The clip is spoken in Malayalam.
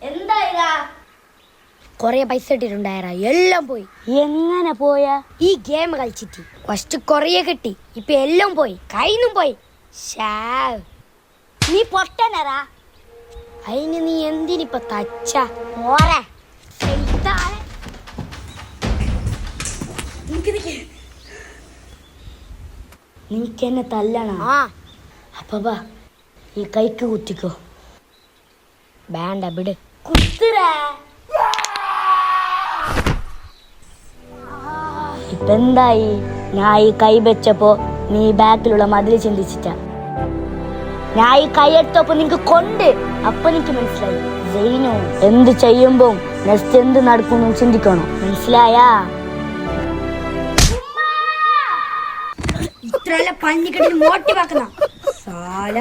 എന്താ കൊറേ പൈസ ഇട്ടിട്ടുണ്ടായറാ, എല്ലാം പോയി. എങ്ങനെ പോയാ? ഈ ഗെയിം കളിച്ചിട്ട് ഫസ്റ്റ് കൊറേ കിട്ടി, ഇപ്പൊ എല്ലാം പോയി, കയ്യിന്നും പോയി. നീ പൊട്ടനറാ. അതിന് നീ എന്തിനിപ്പ തച്ച? പോരെ. നിനക്കെന്നെ തല്ലണ? അപ്പ ഈ കൈക്ക് കുത്തിക്കോ. വേണ്ട വിട്. ഇപ്പൊ എന്തായി? ഞാൻ ഈ കൈ വെച്ചപ്പോ നീ ബാക്കിലുള്ള മതിൽ ചിന്തിച്ചിട്ടാ. ഞാൻ ഈ കൈ എടുത്തപ്പോ നിനക്ക് കൊണ്ട്, അപ്പൊ എനിക്ക് മനസ്സിലായി ജൈനു എന്ത് ചെയ്യുമ്പോ നെക്സ്റ്റ് എന്ത് നടക്കും ചിന്തിക്കണം. മനസ്സിലായാ? ഇത്രയല്ല പഞ്ഞിക്കെട്ടിന് മോട്ടിവാക്കുന്ന സാല.